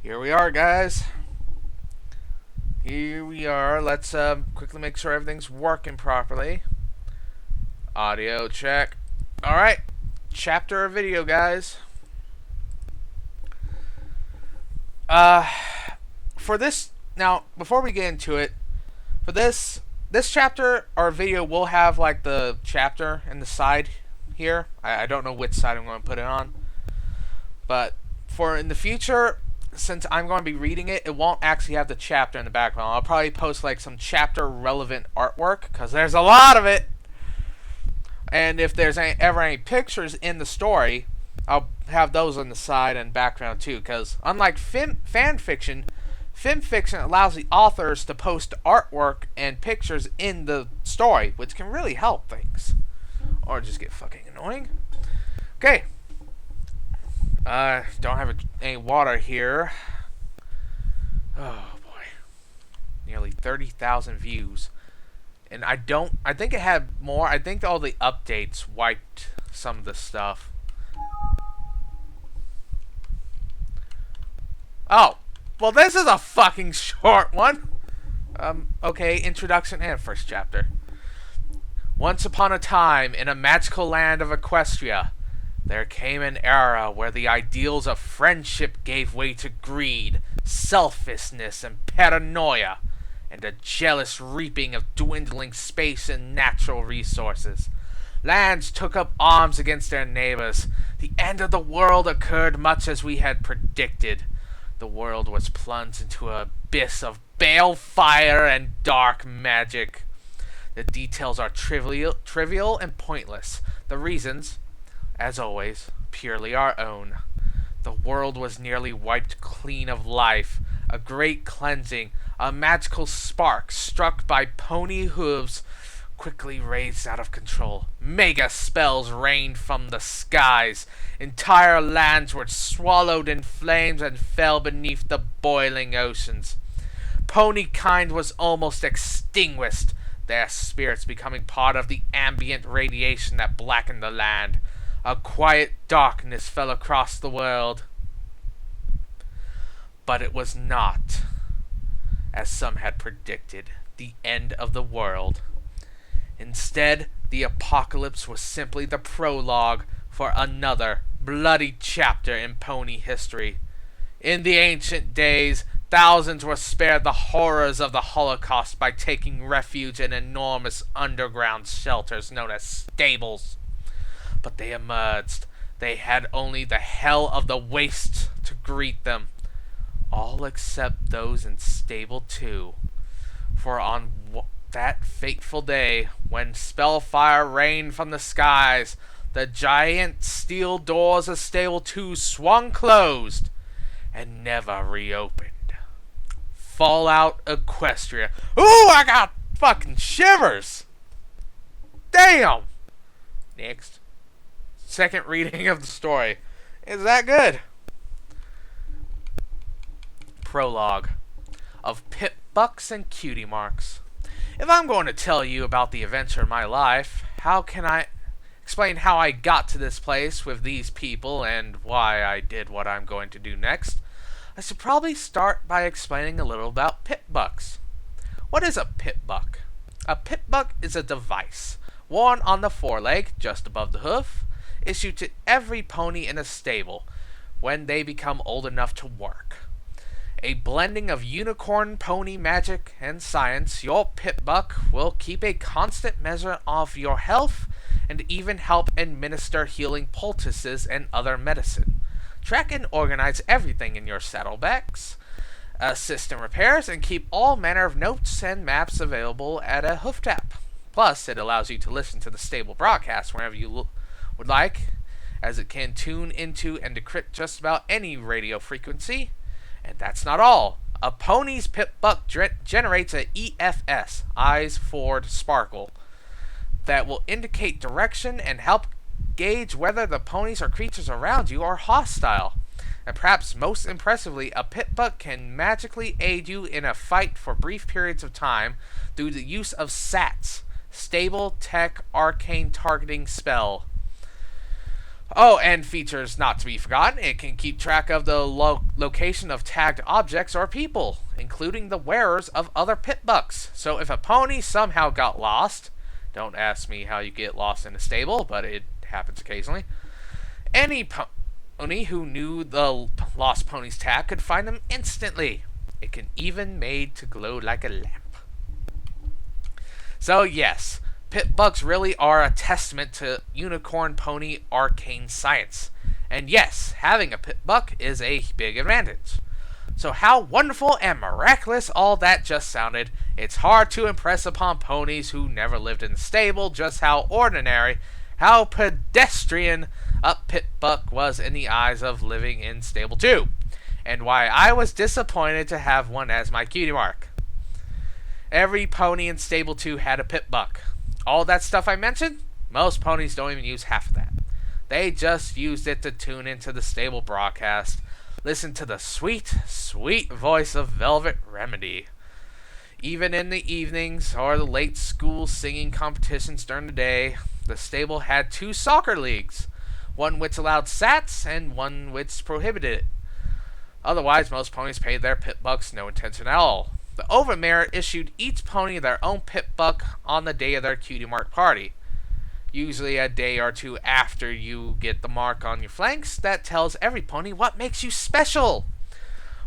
Here we are, guys. Here we are. Let's quickly make sure everything's working properly. Audio check. Alright. Chapter of video, guys. For this, now, before we get into it, for this chapter, our video will have, like, the chapter in the side here. I don't know which side I'm going to put it on. But for in the future, since I'm going to be reading it, it won't actually have the chapter in the background. I'll probably post like some chapter relevant artwork because there's a lot of it. And if there's ever any pictures in the story, I'll have those on the side and background too. Because unlike fan fiction allows the authors to post artwork and pictures in the story, which can really help things. Or just get fucking annoying. Okay. Don't have any water here. Oh boy. Nearly 30,000 views. And I think it had more. I think all the updates wiped some of the stuff. Oh. Well, this is a fucking short one. Okay, introduction and first chapter. Once upon a time, in a magical land of Equestria, there came an era where the ideals of friendship gave way to greed, selfishness, and paranoia, and a jealous reaping of dwindling space and natural resources. Lands took up arms against their neighbors. The end of the world occurred much as we had predicted. The world was plunged into an abyss of balefire and dark magic. The details are trivial and pointless. The reasons, as always, purely our own. The world was nearly wiped clean of life. A great cleansing, a magical spark struck by pony hooves quickly raised out of control. Mega spells rained from the skies. Entire lands were swallowed in flames and fell beneath the boiling oceans. Pony kind was almost extinguished, their spirits becoming part of the ambient radiation that blackened the land. A quiet darkness fell across the world. But it was not, as some had predicted, the end of the world. Instead, the apocalypse was simply the prologue for another bloody chapter in pony history. In the ancient days, thousands were spared the horrors of the Holocaust by taking refuge in enormous underground shelters known as stables. But they emerged. They had only the hell of the waste to greet them. All except those in Stable 2. For on that fateful day, when spellfire rained from the skies, the giant steel doors of Stable 2 swung closed and never reopened. Fallout Equestria. Ooh, I got fucking shivers! Damn! Next. Second reading of the story. Is that good? Prologue of Pip Bucks and Cutie Marks. If I'm going to tell you about the adventure of my life, how can I explain how I got to this place with these people and why I did what I'm going to do next? I should probably start by explaining a little about Pip Bucks. What is a Pip Buck? A Pip Buck is a device worn on the foreleg, just above the hoof, issued to every pony in a stable when they become old enough to work. A blending of unicorn pony magic and science, your Pip Buck will keep a constant measure of your health and even help administer healing poultices and other medicine. Track and organize everything in your saddlebags, assist in repairs, and keep all manner of notes and maps available at a hoof tap. Plus, it allows you to listen to the stable broadcast whenever you would like, as it can tune into and decrypt just about any radio frequency. And that's not all. A pony's Pip Buck generates a EFS, Eyes Forward Sparkle, that will indicate direction and help gauge whether the ponies or creatures around you are hostile. And perhaps most impressively, a Pip Buck can magically aid you in a fight for brief periods of time through the use of SATs, Stable Tech Arcane Targeting Spell. Oh, and features not to be forgotten, it can keep track of the location of tagged objects or people, including the wearers of other pitbucks. So if a pony somehow got lost, don't ask me how you get lost in a stable, but it happens occasionally, any pony who knew the lost pony's tag could find them instantly. It can even made to glow like a lamp. So yes, pitbucks really are a testament to unicorn pony arcane science. And yes, having a pitbuck is a big advantage. So how wonderful and miraculous all that just sounded. It's hard to impress upon ponies who never lived in a stable just how ordinary, how pedestrian a pitbuck was in the eyes of living in stable 2. And why I was disappointed to have one as my cutie mark. Every pony in stable 2 had a pitbuck. All that stuff I mentioned, most ponies don't even use half of that. They just used it to tune into the stable broadcast, listen to the sweet, sweet voice of Velvet Remedy. Even in the evenings or the late school singing competitions during the day, the stable had 2 soccer leagues, one which allowed sats and one which prohibited it. Otherwise, most ponies paid their pitbucks no attention at all. The overmare issued each pony their own pitbuck on the day of their cutie mark party. Usually a day or 2 after you get the mark on your flanks, that tells every pony what makes you special,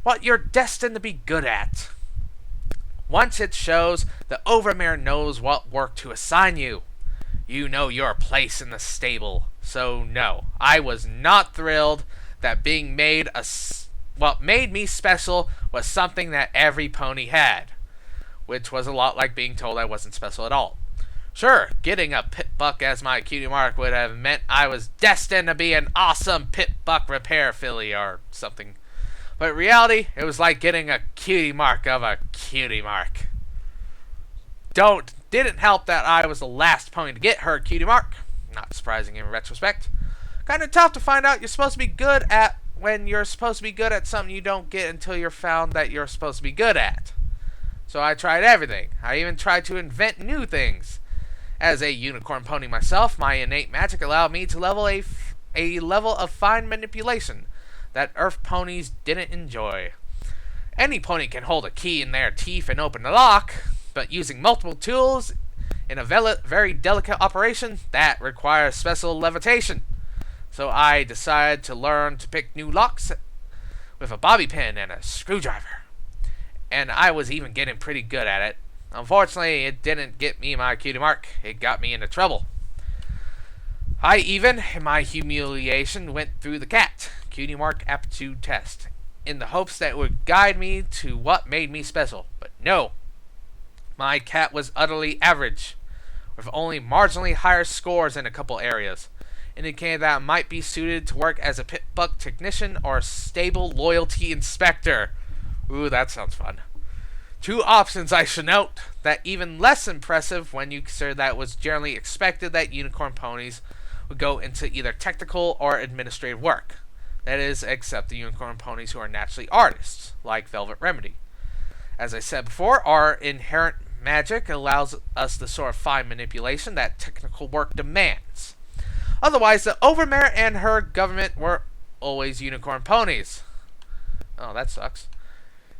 what you're destined to be good at. Once it shows, the overmare knows what work to assign you. You know your place in the stable. So no, I was not thrilled that being made what made me special was something that every pony had, which was a lot like being told I wasn't special at all. Sure, getting a pitbuck as my cutie mark would have meant I was destined to be an awesome pitbuck repair filly or something. But in reality, it was like getting a cutie mark of a cutie mark. Didn't help that I was the last pony to get her cutie mark. Not surprising in retrospect. Kinda tough to find out you're supposed to be good at when you're supposed to be good at something you don't get until you're found that you're supposed to be good at. So I tried everything. I even tried to invent new things. As a unicorn pony myself, my innate magic allowed me to level a level of fine manipulation that earth ponies didn't enjoy. Any pony can hold a key in their teeth and open the lock, but using multiple tools in a very delicate operation, that requires special levitation. So I decided to learn to pick new locks with a bobby pin and a screwdriver. And I was even getting pretty good at it. Unfortunately, it didn't get me my cutie mark. It got me into trouble. I even, in my humiliation, went through the CAT, cutie mark aptitude test, in the hopes that it would guide me to what made me special. But no. My cat was utterly average, with only marginally higher scores in a couple areas, indicating that I might be suited to work as a pitbuck technician or stable loyalty inspector. Ooh, that sounds fun. 2 options I should note, that even less impressive when you consider that it was generally expected that unicorn ponies would go into either technical or administrative work. That is, except the unicorn ponies who are naturally artists, like Velvet Remedy. As I said before, our inherent magic allows us the sort of fine manipulation that technical work demands. Otherwise, the Overmare and her government were always unicorn ponies. Oh, that sucks.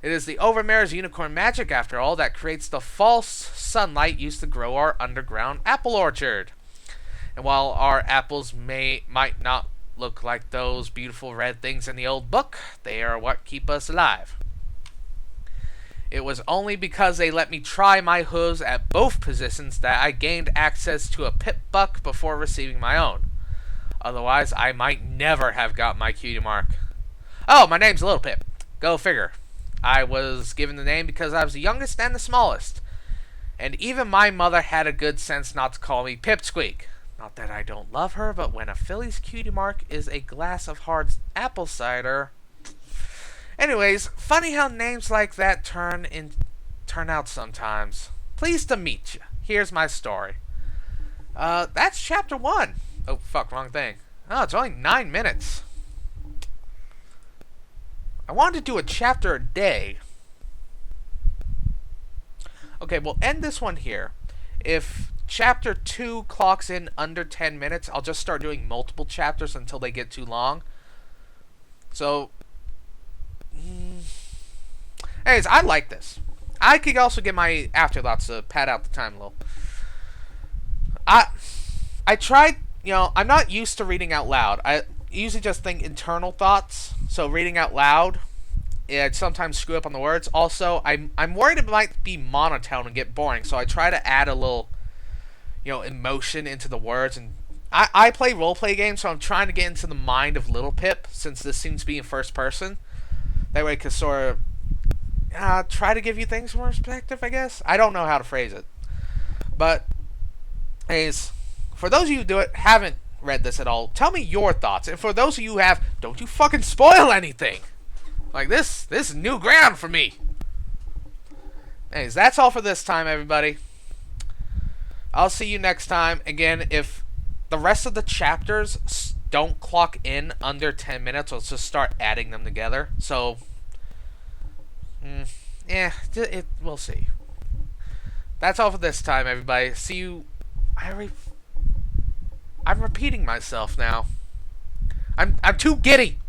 It is the Overmare's unicorn magic, after all, that creates the false sunlight used to grow our underground apple orchard. And while our apples might not look like those beautiful red things in the old book, they are what keep us alive. It was only because they let me try my hooves at both positions that I gained access to a pitbuck before receiving my own. Otherwise, I might never have got my cutie mark. Oh, my name's Little Pip. Go figure. I was given the name because I was the youngest and the smallest. And even my mother had a good sense not to call me Pipsqueak. Not that I don't love her, but when a filly's cutie mark is a glass of hard apple cider... Anyways, funny how names like that turn out sometimes. Pleased to meet you. Here's my story. That's chapter 1. Oh, fuck, wrong thing. Oh, it's only 9 minutes. I wanted to do a chapter a day. Okay, we'll end this one here. If chapter 2 clocks in under 10 minutes, I'll just start doing multiple chapters until they get too long. So, anyways, I like this. I could also get my afterthoughts to pad out the time a little. I tried, I'm not used to reading out loud. I usually just think internal thoughts. So reading out loud, I'd sometimes screw up on the words. Also, I'm worried it might be monotone and get boring. So I try to add a little, emotion into the words. And I play roleplay games, so I'm trying to get into the mind of Little Pip, since this seems to be in first person. That way I could sort of try to give you things from perspective, I guess. I don't know how to phrase it. But, anyways, for those of you who haven't read this at all, tell me your thoughts. And for those of you who have, don't you fucking spoil anything. Like, this is new ground for me. Anyways, that's all for this time, everybody. I'll see you next time. Again, if the rest of the chapters don't clock in under 10 minutes, let's just start adding them together. So, we'll see. That's all for this time, everybody. See you. I'm repeating myself now. I'm too giddy.